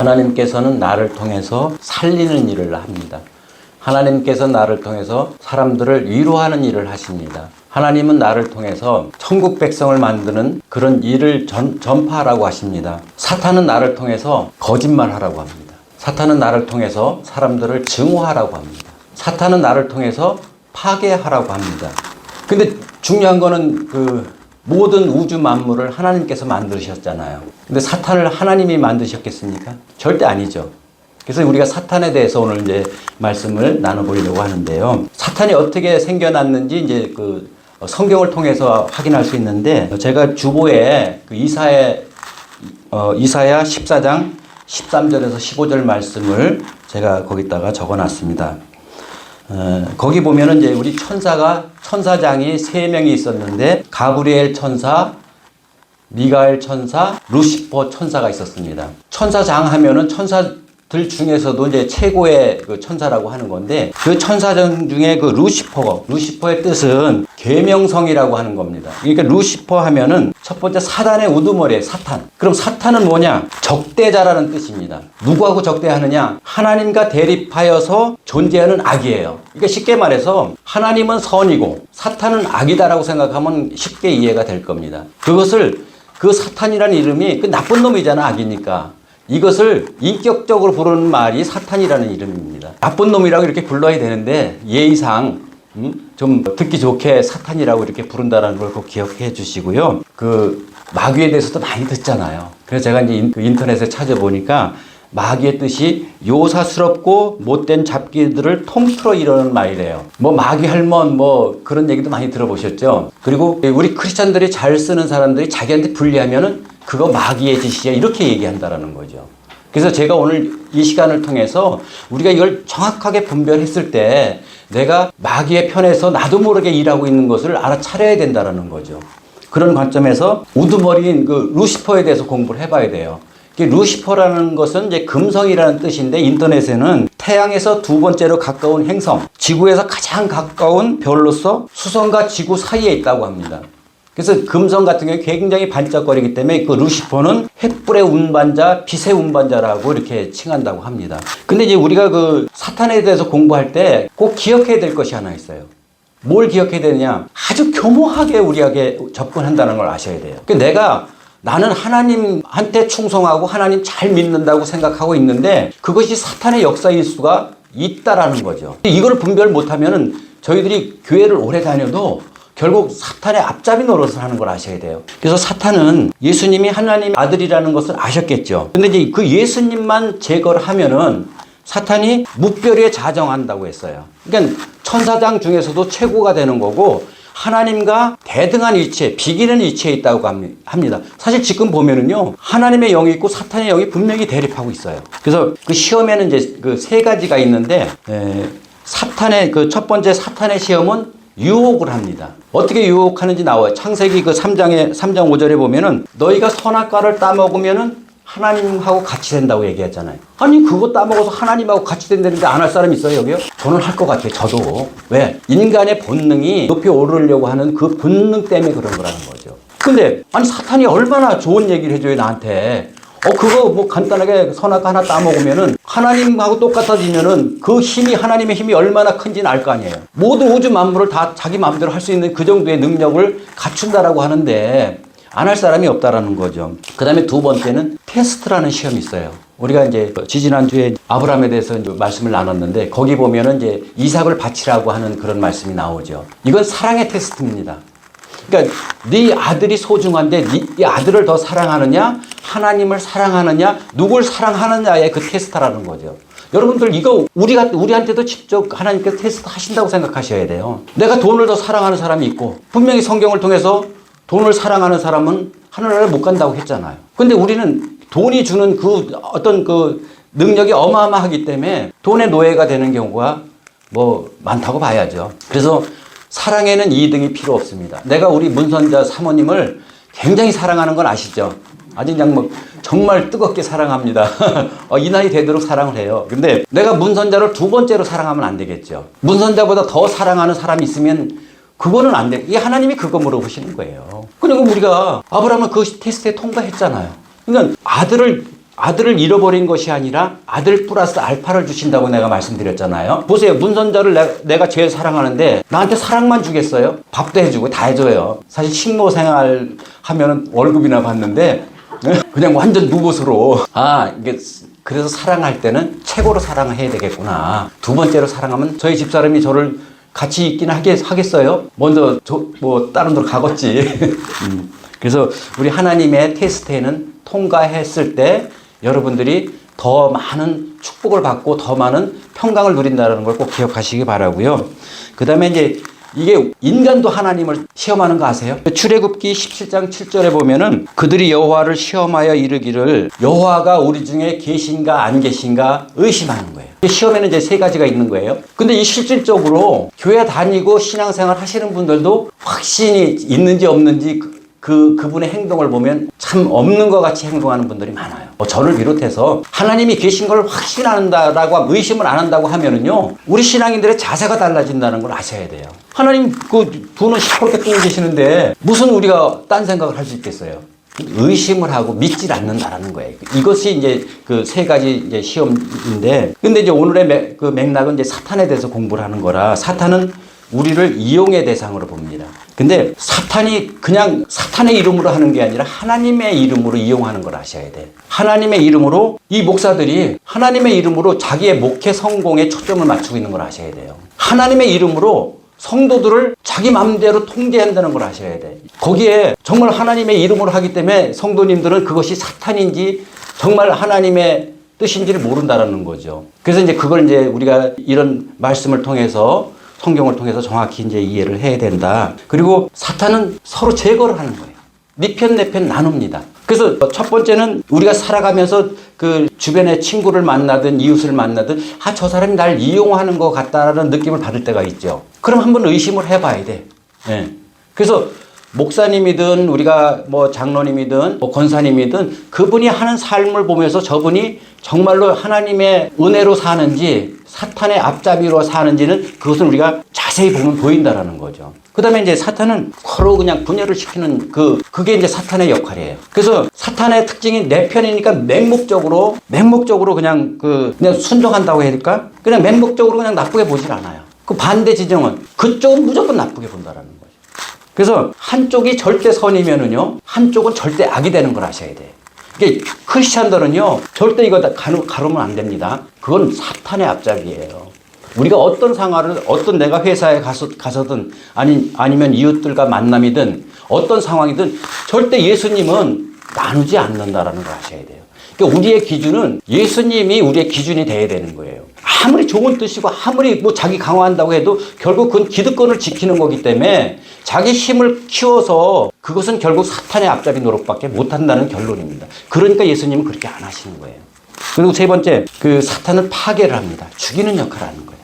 하나님께서는 나를 통해서 살리는 일을 합니다. 하나님께서 나를 통해서 사람들을 위로하는 일을 하십니다. 하나님은 나를 통해서 천국 백성을 만드는 그런 일을 전파하라고 하십니다. 사탄은 나를 통해서 거짓말하라고 합니다. 사탄은 나를 통해서 사람들을 증오하라고 합니다. 사탄은 나를 통해서 파괴하라고 합니다. 근데 중요한 거는 모든 우주 만물을 하나님께서 만드셨잖아요. 근데 사탄을 하나님이 만드셨겠습니까? 절대 아니죠. 그래서 우리가 사탄에 대해서 오늘 이제 말씀을 나눠보려고 하는데요. 사탄이 어떻게 생겨났는지 이제 성경을 통해서 확인할 수 있는데, 제가 주보에 이사야 14장 13절에서 15절 말씀을 제가 거기다가 적어 놨습니다. 거기 보면은 이제 우리 천사장이 3명이 있었는데, 가브리엘 천사, 미가엘 천사, 루시퍼 천사가 있었습니다. 천사장 하면은 천사들 중에서도 이제 최고의 천사라고 하는 건데, 그 천사장 중에 루시퍼의 뜻은 계명성이라고 하는 겁니다. 그러니까 루시퍼 하면은 첫 번째 사단의 우두머리에 사탄. 그럼 사탄은 뭐냐? 적대자라는 뜻입니다. 누구하고 적대하느냐? 하나님과 대립하여서 존재하는 악이에요. 그러니까 쉽게 말해서 하나님은 선이고 사탄은 악이다라고 생각하면 쉽게 이해가 될 겁니다. 그 사탄이라는 이름이 나쁜 놈이잖아, 악이니까. 이것을 인격적으로 부르는 말이 사탄이라는 이름입니다. 나쁜 놈이라고 이렇게 불러야 되는데 예의상 좀 듣기 좋게 사탄이라고 이렇게 부른다는 걸 꼭 기억해 주시고요. 마귀에 대해서도 많이 듣잖아요. 그래서 제가 이제 인터넷에 찾아보니까 마귀의 뜻이 요사스럽고 못된 잡기들을 통틀어 이루는 말이래요. 마귀 할멈 그런 얘기도 많이 들어보셨죠? 그리고 우리 크리스찬들이 잘 쓰는 사람들이 자기한테 불리하면은 그거 마귀의 짓이야, 이렇게 얘기한다라는 거죠. 그래서 제가 오늘 이 시간을 통해서 우리가 이걸 정확하게 분별했을 때 내가 마귀의 편에서 나도 모르게 일하고 있는 것을 알아차려야 된다라는 거죠. 그런 관점에서 우두머리인 루시퍼에 대해서 공부를 해봐야 돼요. 루시퍼라는 것은 이제 금성이라는 뜻인데, 인터넷에는 태양에서 두 번째로 가까운 행성, 지구에서 가장 가까운 별로서 수성과 지구 사이에 있다고 합니다. 그래서 금성 같은 경우에 굉장히 반짝거리기 때문에 루시퍼는 횃불의 운반자, 빛의 운반자라고 이렇게 칭한다고 합니다. 근데 이제 우리가 사탄에 대해서 공부할 때 꼭 기억해야 될 것이 하나 있어요. 뭘 기억해야 되느냐? 아주 교묘하게 우리에게 접근한다는 걸 아셔야 돼요. 나는 하나님한테 충성하고 하나님 잘 믿는다고 생각하고 있는데 그것이 사탄의 역사일 수가 있다라는 거죠. 이걸 분별 못하면은 저희들이 교회를 오래 다녀도 결국 사탄의 앞잡이 노릇을 하는 걸 아셔야 돼요. 그래서 사탄은 예수님이 하나님의 아들이라는 것을 아셨겠죠. 근데 이제 그 예수님만 제거를 하면은 사탄이 무별에 자정한다고 했어요. 그러니까 천사장 중에서도 최고가 되는 거고, 하나님과 대등한 위치에, 비기는 위치에 있다고 합니다. 사실 지금 보면은요, 하나님의 영이 있고 사탄의 영이 분명히 대립하고 있어요. 그래서 시험에는 이제 3가지가 있는데, 첫 번째 사탄의 시험은 유혹을 합니다. 어떻게 유혹하는지 나와요. 창세기 3장 5절에 보면은 너희가 선악과를 따먹으면은 하나님하고 같이 된다고 얘기했잖아요. 아니, 그거 따먹어서 하나님하고 같이 된다는데 안 할 사람 있어요, 여기요? 저는 할 것 같아요, 저도. 왜? 인간의 본능이 높이 오르려고 하는 그 본능 때문에 그런 거라는 거죠. 근데, 사탄이 얼마나 좋은 얘기를 해줘요, 나한테. 그거 간단하게 선악과 하나 따먹으면은 하나님하고 똑같아지면은 그 힘이, 하나님의 힘이 얼마나 큰지는 알 거 아니에요. 모든 우주 만물을 다 자기 마음대로 할 수 있는 그 정도의 능력을 갖춘다라고 하는데 안 할 사람이 없다라는 거죠. 그 다음에 두 번째는 테스트라는 시험이 있어요. 우리가 이제 지지난주에 아브라함에 대해서 이제 말씀을 나눴는데, 거기 보면은 이제 이삭을 바치라고 하는 그런 말씀이 나오죠. 이건 사랑의 테스트입니다. 그러니까 네 아들이 소중한데 네 아들을 더 사랑하느냐, 하나님을 사랑하느냐, 누굴 사랑하느냐의 그 테스트라는 거죠. 여러분들 이거 우리한테도 직접 하나님께서 테스트 하신다고 생각하셔야 돼요. 내가 돈을 더 사랑하는 사람이 있고, 분명히 성경을 통해서 돈을 사랑하는 사람은 하늘나라에 못 간다고 했잖아요. 근데 우리는 돈이 주는 어떤 능력이 어마어마하기 때문에 돈의 노예가 되는 경우가 많다고 봐야죠. 그래서 사랑에는 2등이 필요 없습니다. 내가 우리 문선자 사모님을 굉장히 사랑하는 건 아시죠? 아주 그냥 정말 뜨겁게 사랑합니다. 이 나이 되도록 사랑을 해요. 근데 내가 문선자를 2번째로 사랑하면 안 되겠죠. 문선자보다 더 사랑하는 사람이 있으면 그거는 안 돼. 이게 하나님이 그거 물어보시는 거예요. 그리고 우리가 아브라함은 그 테스트에 통과했잖아요. 그러니까 아들을 잃어버린 것이 아니라 아들 플러스 알파를 주신다고 내가 말씀드렸잖아요. 보세요. 문선자를 내가 제일 사랑하는데 나한테 사랑만 주겠어요? 밥도 해주고 다 해줘요. 사실 식모 생활 하면은 월급이나 받는데 그냥 완전 누봇으로. 이게 그래서 사랑할 때는 최고로 사랑을 해야 되겠구나. 두 번째로 사랑하면 저희 집사람이 저를 같이 있긴 하겠어요? 먼저 다른 데로 가겠지. 그래서 우리 하나님의 테스트에는 통과했을 때 여러분들이 더 많은 축복을 받고 더 많은 평강을 누린다는 걸 꼭 기억하시기 바라고요. 그 다음에 이제 이게 인간도 하나님을 시험하는 거 아세요? 출애굽기 17장 7절에 보면은 그들이 여호와를 시험하여 이르기를 여호와가 우리 중에 계신가 안 계신가 의심하는 거예요. 시험에는 이제 세 가지가 있는 거예요. 근데 이 실질적으로 교회 다니고 신앙생활 하시는 분들도 확신이 있는지 없는지 그분의 행동을 보면 참 없는 것 같이 행동하는 분들이 많아요. 저를 비롯해서 하나님이 계신 걸 확신한다라고 의심을 안 한다고 하면은요, 우리 신앙인들의 자세가 달라진다는 걸 아셔야 돼요. 하나님 분은 시커멓게 뜨고 계시는데 무슨 우리가 딴 생각을 할 수 있겠어요? 의심을 하고 믿질 않는다라는 거예요. 이것이 이제 그 세 가지 이제 시험인데, 근데 이제 오늘의 맥락은 이제 사탄에 대해서 공부를 하는 거라, 사탄은 우리를 이용의 대상으로 봅니다. 근데 사탄이 그냥 사탄의 이름으로 하는 게 아니라 하나님의 이름으로 이용하는 걸 아셔야 돼. 하나님의 이름으로 이 목사들이 하나님의 이름으로 자기의 목회 성공에 초점을 맞추고 있는 걸 아셔야 돼요. 하나님의 이름으로 성도들을 자기 마음대로 통제한다는 걸 아셔야 돼. 거기에 정말 하나님의 이름으로 하기 때문에 성도님들은 그것이 사탄인지 정말 하나님의 뜻인지를 모른다라는 거죠. 그래서 이제 그걸 이제 우리가 이런 말씀을 통해서 성경을 통해서 정확히 이제 이해를 해야 된다. 그리고 사탄은 서로 제거를 하는 거예요. 네 편 내 편 나눕니다. 그래서 첫 번째는 우리가 살아가면서 그 주변의 친구를 만나든 이웃을 만나든 저 사람이 날 이용하는 것 같다라는 느낌을 받을 때가 있죠. 그럼 한번 의심을 해봐야 돼. 네. 그래서 목사님이든 우리가 장로님이든 권사님이든 그분이 하는 삶을 보면서 저분이 정말로 하나님의 은혜로 사는지 사탄의 앞잡이로 사는지는 그것은 우리가 자세히 보면 보인다라는 거죠. 그 다음에 이제 사탄은 서로 그냥 분열을 시키는 그게 이제 사탄의 역할이에요. 그래서 사탄의 특징이 내 편이니까 맹목적으로 그냥 순종한다고 해야 될까? 그냥 맹목적으로 그냥 나쁘게 보질 않아요. 그 반대 지정은 그쪽은 무조건 나쁘게 본다라는 거죠. 그래서 한쪽이 절대 선이면은요, 한쪽은 절대 악이 되는 걸 아셔야 돼요. 이게 크리스찬들은요, 절대 이거 가르면 안 됩니다. 그건 사탄의 앞잡이에요. 우리가 어떤 상황을, 내가 회사에 가서든, 아니면 이웃들과 만남이든, 어떤 상황이든, 절대 예수님은 나누지 않는다라는 걸 아셔야 돼요. 그러니까 우리의 기준은 예수님이 우리의 기준이 돼야 되는 거예요. 아무리 좋은 뜻이고, 아무리 자기 강화한다고 해도 결국 그건 기득권을 지키는 거기 때문에 자기 힘을 키워서 그것은 결국 사탄의 앞잡이 노릇밖에 못한다는 결론입니다. 그러니까 예수님은 그렇게 안 하시는 거예요. 그리고 세 번째, 사탄은 파괴를 합니다. 죽이는 역할을 하는 거예요.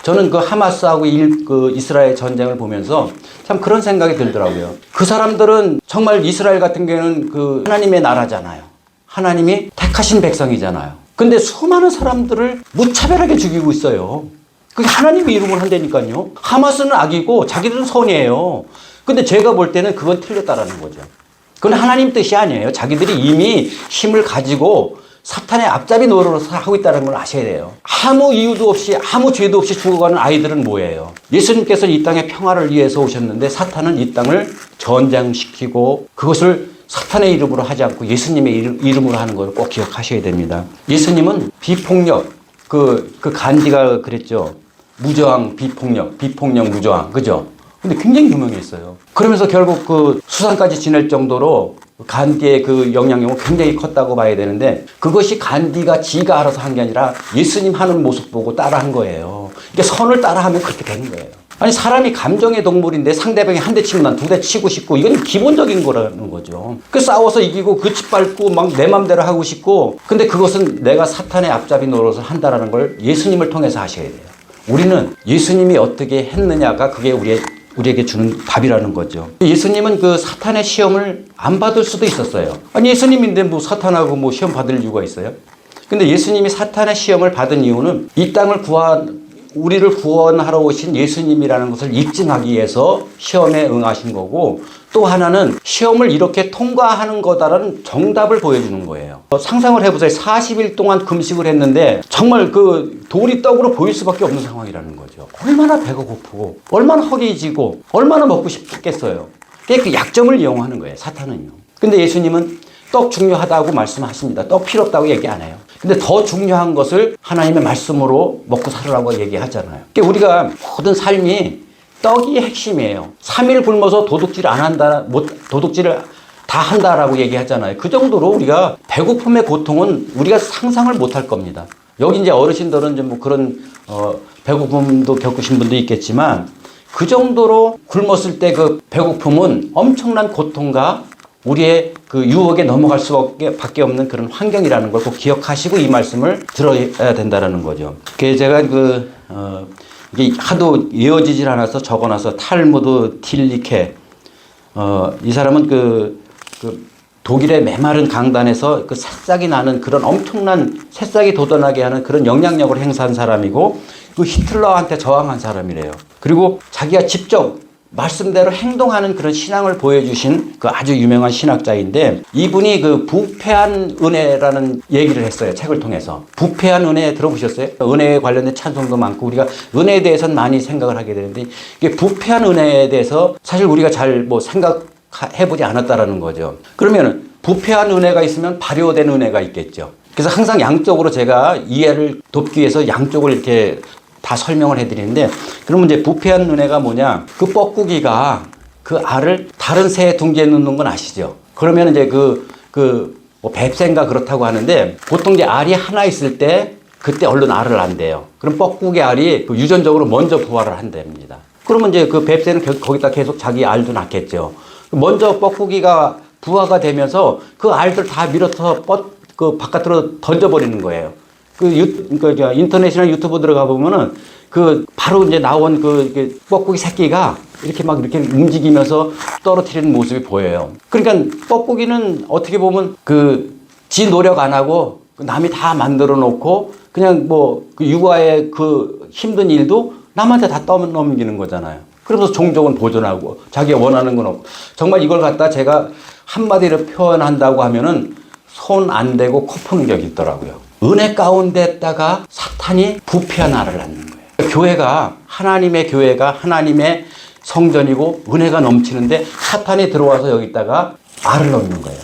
저는 하마스하고 이스라엘 전쟁을 보면서 참 그런 생각이 들더라고요. 그 사람들은 정말 이스라엘 같은 경우는 하나님의 나라잖아요. 하나님이 택하신 백성이잖아요. 근데 수많은 사람들을 무차별하게 죽이고 있어요. 그게 하나님의 이름으로 한다니까요. 하마스는 악이고 자기들은 선이에요. 근데 제가 볼 때는 그건 틀렸다라는 거죠. 그건 하나님 뜻이 아니에요. 자기들이 이미 힘을 가지고 사탄의 앞잡이 노릇을 하고 있다는 걸 아셔야 돼요. 아무 이유도 없이 아무 죄도 없이 죽어가는 아이들은 뭐예요? 예수님께서는 이 땅에 평화를 위해서 오셨는데 사탄은 이 땅을 전쟁시키고 그것을 사탄의 이름으로 하지 않고 예수님의 이름으로 하는 걸 꼭 기억하셔야 됩니다. 예수님은 비폭력, 간디가 그랬죠. 무저항, 비폭력, 무저항. 그죠? 근데 굉장히 유명했어요. 그러면서 결국 수상까지 지낼 정도로 간디의 영향력은 굉장히 컸다고 봐야 되는데 그것이 간디가 지가 알아서 한 게 아니라 예수님 하는 모습 보고 따라한 거예요. 그러니까 선을 따라하면 그렇게 되는 거예요. 아니 사람이 감정의 동물인데 상대방이 한 대 치면 난 두 대 치고 싶고 이건 기본적인 거라는 거죠. 싸워서 이기고 짓밟고 막 내 맘대로 하고 싶고 근데 그것은 내가 사탄의 앞잡이 노릇을 한다라는 걸 예수님을 통해서 하셔야 돼요. 우리는 예수님이 어떻게 했느냐가 그게 우리에게 주는 답이라는 거죠. 예수님은 사탄의 시험을 안 받을 수도 있었어요. 아니 예수님인데 사탄하고 시험 받을 이유가 있어요? 근데 예수님이 사탄의 시험을 받은 이유는 이 땅을 우리를 구원하러 오신 예수님이라는 것을 입증하기 위해서 시험에 응하신 거고 또 하나는 시험을 이렇게 통과하는 거다라는 정답을 보여주는 거예요. 상상을 해보세요. 40일 동안 금식을 했는데 정말 그 돌이 떡으로 보일 수밖에 없는 상황이라는 거죠. 얼마나 배가 고프고 얼마나 허기지고 얼마나 먹고 싶겠어요. 그게 그 약점을 이용하는 거예요, 사탄은요. 근데 예수님은 떡 중요하다고 말씀하십니다. 떡 필요 없다고 얘기 안 해요. 근데 더 중요한 것을 하나님의 말씀으로 먹고 살으라고 얘기하잖아요. 그러니까 우리가 모든 삶이 떡이 핵심이에요. 3일 굶어서 도둑질 안 한다, 도둑질을 다 한다라고 얘기하잖아요. 그 정도로 우리가 배고픔의 고통은 우리가 상상을 못 할 겁니다. 여기 이제 어르신들은 좀 뭐 그런, 배고픔도 겪으신 분도 있겠지만 그 정도로 굶었을 때 그 배고픔은 엄청난 고통과 우리의 그 유혹에 넘어갈 수밖에 없는 그런 환경이라는 걸 꼭 기억하시고 이 말씀을 들어야 된다는 거죠. 그래서 제가 이게 하도 이어지질 않아서 적어놔서 탈무드 틸리케, 이 사람은 그 독일의 메마른 강단에서 그 새싹이 나는 그런 엄청난 새싹이 돋아나게 하는 그런 영향력을 행사한 사람이고 그 히틀러한테 저항한 사람이래요. 그리고 자기가 직접 말씀대로 행동하는 그런 신앙을 보여주신 그 아주 유명한 신학자인데 이분이 그 부패한 은혜라는 얘기를 했어요. 책을 통해서. 부패한 은혜 들어보셨어요? 은혜에 관련된 찬송도 많고 우리가 은혜에 대해서는 많이 생각을 하게 되는데 이게 부패한 은혜에 대해서 사실 우리가 잘 뭐 생각해보지 않았다라는 거죠. 그러면 부패한 은혜가 있으면 발효된 은혜가 있겠죠. 그래서 항상 양쪽으로 제가 이해를 돕기 위해서 양쪽을 이렇게 다 설명을 해드리는데 그러면 이제 부패한 은혜가 뭐냐? 그 뻐꾸기가 그 알을 다른 새에 둥지에 넣는 건 아시죠? 그러면 이제 뭐 뱁새인가 그렇다고 하는데 보통 이제 알이 하나 있을 때 그때 얼른 알을 낳는대요. 그럼 뻐꾸기 알이 유전적으로 먼저 부화를 한답니다. 그러면 이제 그 뱁새는 거기다 계속 자기 알도 낳겠죠. 먼저 뻐꾸기가 부화가 되면서 그 알들 다 밀어서 그 바깥으로 던져버리는 거예요. 인터넷이나 유튜브 들어가 보면은 바로 이제 나온 뻐꾸기 새끼가 이렇게 막 이렇게 움직이면서 떨어뜨리는 모습이 보여요. 그러니까 뻐꾸기는 어떻게 보면 지 노력 안 하고 남이 다 만들어 놓고 그냥 그 육아의 그 힘든 일도 남한테 다 떠넘기는 거잖아요. 그러면서 종족은 보존하고 자기가 원하는 건 없고 정말 이걸 갖다 제가 한마디로 표현한다고 하면은 손 안 대고 코 푸는 격이 있더라고요. 은혜 가운데다가 사탄이 부패한 알을 낳는 거예요. 교회가 하나님의 성전이고 은혜가 넘치는데 사탄이 들어와서 여기다가 알을 넣는 거예요.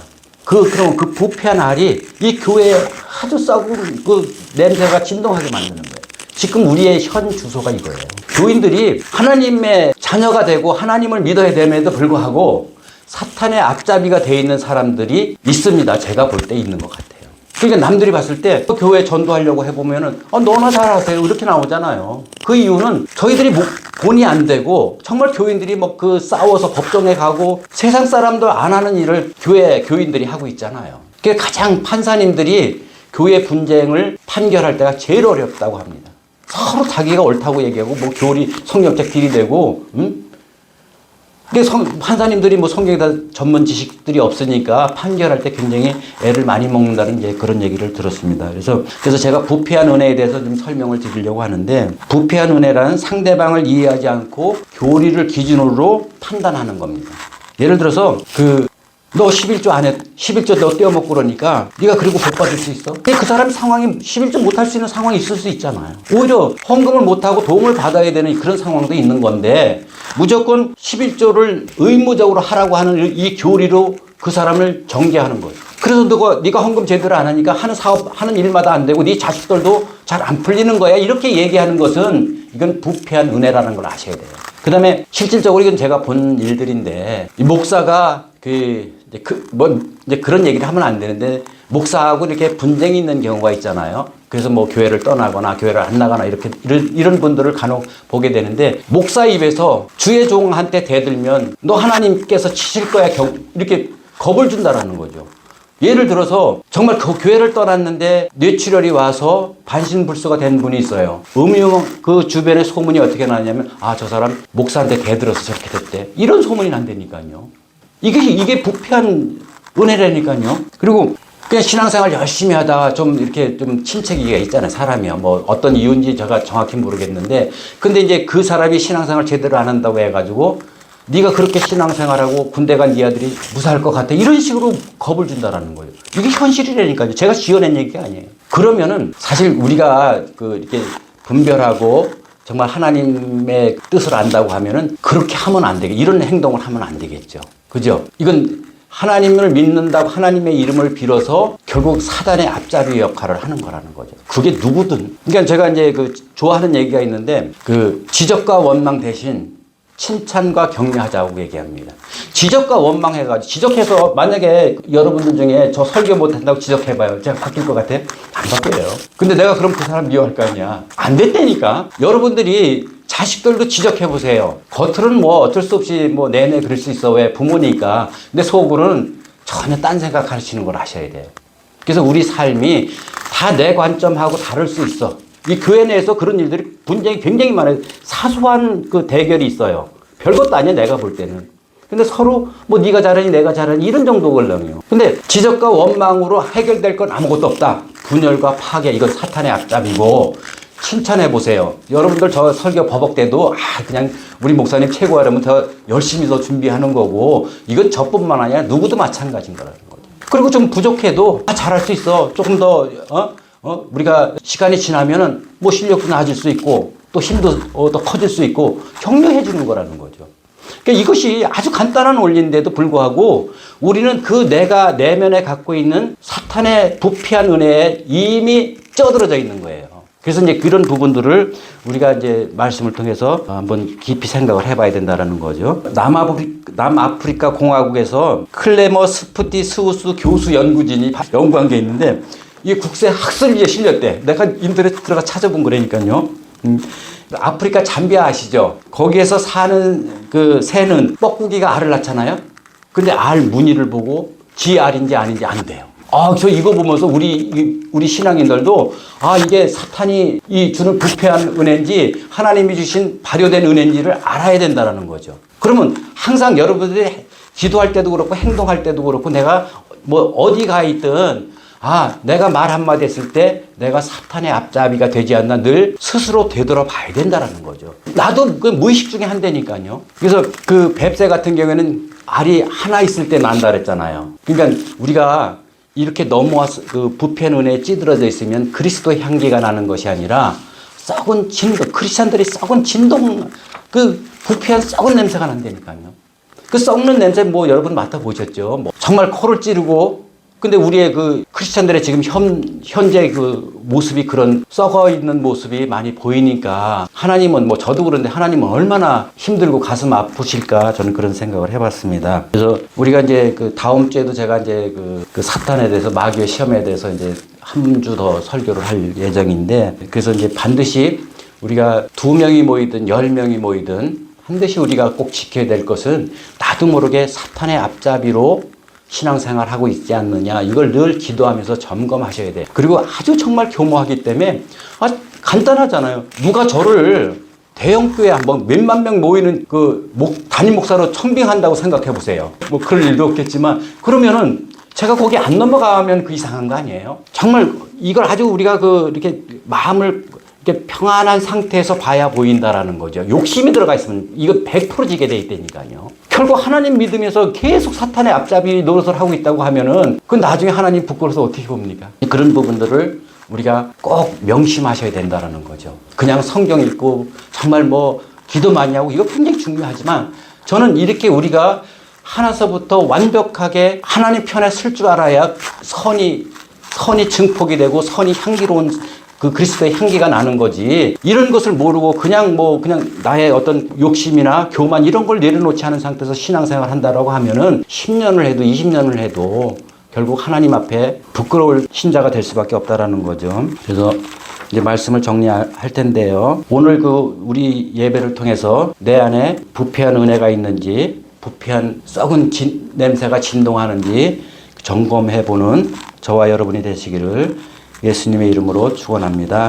그럼 그 부패한 알이 이 교회에 아주 썩은 그 냄새가 진동하게 만드는 거예요. 지금 우리의 현 주소가 이거예요. 교인들이 하나님의 자녀가 되고 하나님을 믿어야 됨에도 불구하고 사탄의 앞잡이가 되어 있는 사람들이 있습니다. 제가 볼 때 있는 것 같아요. 그러니까 남들이 봤을 때 교회 전도하려고 해보면은 너나 잘하세요 이렇게 나오잖아요. 그 이유는 저희들이 본이 안 되고 정말 교인들이 싸워서 법정에 가고 세상 사람도 안 하는 일을 교인들이 하고 있잖아요. 그게 가장 판사님들이 교회 분쟁을 판결할 때가 제일 어렵다고 합니다. 서로 자기가 옳다고 얘기하고 교리 성경책 들이대고 판사님들이 성경에 다 전문 지식들이 없으니까 판결할 때 굉장히 애를 많이 먹는다는 이제 그런 얘기를 들었습니다. 그래서 제가 부패한 은혜에 대해서 좀 설명을 드리려고 하는데 부패한 은혜라는 상대방을 이해하지 않고 교리를 기준으로 판단하는 겁니다. 예를 들어서 너 11조 안 해. 11조 너 떼어먹고 그러니까 네가 그리고 복 받을 수 있어? 그 사람이 상황이 11조 못할 수 있는 상황이 있을 수 있잖아요. 오히려 헌금을 못하고 도움을 받아야 되는 그런 상황도 있는 건데 무조건 11조를 의무적으로 하라고 하는 이 교리로 그 사람을 정죄하는 거예요. 그래서 네가 헌금 제대로 안 하니까 하는 일마다 안 되고 네 자식들도 잘 안 풀리는 거야. 이렇게 얘기하는 것은 이건 부패한 은혜라는 걸 아셔야 돼요. 그 다음에 실질적으로 이건 제가 본 일들인데 이 목사가 이제 그런 얘기를 하면 안 되는데 목사하고 이렇게 분쟁이 있는 경우가 있잖아요. 그래서 교회를 떠나거나 교회를 안 나가나 이런 분들을 간혹 보게 되는데 목사 입에서 주의 종한테 대들면 너 하나님께서 치실 거야 이렇게 겁을 준다라는 거죠. 예를 들어서 정말 그 교회를 떠났는데 뇌출혈이 와서 반신불수가 된 분이 있어요. 그 주변에 소문이 어떻게 나냐면 저 사람 목사한테 대들어서 저렇게 됐대. 이런 소문이 난다니까요. 이게 부패한 은혜라니까요. 그리고 그냥 신앙생활 열심히 하다가 좀 이렇게 좀 침체기가 있잖아요. 사람이요. 어떤 이유인지 제가 정확히 모르겠는데 근데 이제 그 사람이 신앙생활 제대로 안 한다고 해가지고 네가 그렇게 신앙생활하고 군대 간 네 아들이 무사할 것 같아. 이런 식으로 겁을 준다라는 거예요. 이게 현실이라니까요. 제가 지어낸 얘기가 아니에요. 그러면은 사실 우리가 이렇게 분별하고 정말 하나님의 뜻을 안다고 하면은 그렇게 하면 안 되겠죠. 이런 행동을 하면 안 되겠죠. 그죠? 이건 하나님을 믿는다고 하나님의 이름을 빌어서 결국 사단의 앞잡이 역할을 하는 거라는 거죠. 그게 누구든. 그러니까 제가 이제 좋아하는 얘기가 있는데 지적과 원망 대신 칭찬과 격려하자고 얘기합니다. 지적과 원망 해가지고 지적해서 만약에 여러분들 중에 저 설교 못한다고 지적해봐요. 제가 바뀔 것 같아요? 안 바뀌어요. 근데 내가 그럼 그 사람 미워할 거 아니야. 안 됐다니까. 여러분들이 자식들도 지적해보세요. 겉으로는 뭐 어쩔 수 없이 뭐 내내 그럴 수 있어. 왜? 부모니까. 근데 속으로는 전혀 딴 생각 가르치는 걸 아셔야 돼요. 그래서 우리 삶이 다 내 관점하고 다를 수 있어. 이 교회 내에서 그런 일들이 분쟁이 굉장히 많아요. 사소한 대결이 있어요. 별것도 아니야, 내가 볼 때는. 근데 서로 뭐 네가 잘하니 내가 잘하니 이런 정도 걸렁이요. 근데 지적과 원망으로 해결될 건 아무것도 없다. 분열과 파괴, 이건 사탄의 앞잡이고 칭찬해 보세요. 여러분들 저 설교 버벅 때도 그냥 우리 목사님 최고하려면 더 열심히 더 준비하는 거고 이건 저뿐만 아니라 누구도 마찬가지인 거라는 거죠. 그리고 좀 부족해도 잘할 수 있어. 조금 더 우리가 시간이 지나면은 뭐 실력도 나아질 수 있고 또 힘도 더 커질 수 있고 격려해 주는 거라는 거죠. 그러니까 이것이 아주 간단한 원리인데도 불구하고 우리는 내가 내면에 갖고 있는 사탄의 부패한 은혜에 이미 쩌들어져 있는 거예요. 그래서 이제 그런 부분들을 우리가 이제 말씀을 통해서 한번 깊이 생각을 해봐야 된다는 거죠. 남아프리카 공화국에서 클레머 스프티 스우스 교수 연구진이 연구한 게 있는데 이 국세 학설지에 실렸대. 내가 인터넷 들어가 찾아본 거라니까요. 아프리카 잠비아 아시죠? 거기에서 사는 새는 뻐꾸기가 알을 낳잖아요. 근데 알 무늬를 보고 지 알인지 아닌지 안 돼요. 저 이거 보면서 우리 신앙인들도 이게 사탄이 주는 부패한 은혜인지 하나님이 주신 발효된 은혜인지를 알아야 된다는 거죠. 그러면 항상 여러분들이 기도할 때도 그렇고 행동할 때도 그렇고 내가 뭐 어디 가 있든 내가 말 한마디 했을 때 내가 사탄의 앞잡이가 되지 않나 늘 스스로 되돌아봐야 된다는 거죠. 나도 무의식 중에 한다니까요. 그래서 뱁새 같은 경우에는 알이 하나 있을 때 난다 그랬잖아요. 그러니까 우리가 이렇게 넘어와서 부패한 은혜에 찌들어져 있으면 그리스도의 향기가 나는 것이 아니라 썩은 진동, 크리스찬들이 썩은 진동, 부패한 썩은 냄새가 난다니까요. 썩는 냄새 뭐 여러분 맡아보셨죠? 정말 코를 찌르고 근데 우리의 크리스찬들의 지금 현재 모습이 그런 썩어 있는 모습이 많이 보이니까 하나님은 저도 그런데 하나님은 얼마나 힘들고 가슴 아프실까 저는 그런 생각을 해봤습니다. 그래서 우리가 이제 다음 주에도 제가 이제 사탄에 대해서 마귀의 시험에 대해서 이제 한 주 더 설교를 할 예정인데 그래서 이제 반드시 우리가 2명이 모이든 10명이 모이든 반드시 우리가 꼭 지켜야 될 것은 나도 모르게 사탄의 앞잡이로 신앙생활 하고 있지 않느냐 이걸 늘 기도하면서 점검하셔야 돼요. 그리고 아주 정말 교모하기 때문에 간단하잖아요. 누가 저를 대형교회 한번 몇만 명 모이는 담임 목사로 청빙한다고 생각해 보세요. 뭐 그럴 일도 없겠지만 그러면은 제가 거기 안 넘어가면 이상한 거 아니에요? 정말 이걸 아주 우리가 이렇게 마음을 이렇게 평안한 상태에서 봐야 보인다라는 거죠. 욕심이 들어가 있으면 이거 100% 지게 돼 있다니까요. 결국 하나님 믿으면서 계속 사탄의 앞잡이 노릇을 하고 있다고 하면은 나중에 하나님 부끄러워서 어떻게 봅니까? 그런 부분들을 우리가 꼭 명심하셔야 된다는 거죠. 그냥 성경 읽고 정말 기도 많이 하고 이거 굉장히 중요하지만 저는 이렇게 우리가 하나서부터 완벽하게 하나님 편에 설 줄 알아야 선이 증폭이 되고 선이 향기로운 그리스도의 향기가 나는 거지. 이런 것을 모르고 그냥 나의 어떤 욕심이나 교만 이런 걸 내려놓지 않은 상태에서 신앙생활 한다라고 하면은 10년을 해도 20년을 해도 결국 하나님 앞에 부끄러울 신자가 될 수밖에 없다라는 거죠. 그래서 이제 말씀을 정리할 텐데요. 오늘 우리 예배를 통해서 내 안에 부패한 은혜가 있는지 부패한 썩은 냄새가 진동하는지 점검해보는 저와 여러분이 되시기를 예수님의 이름으로 축원합니다.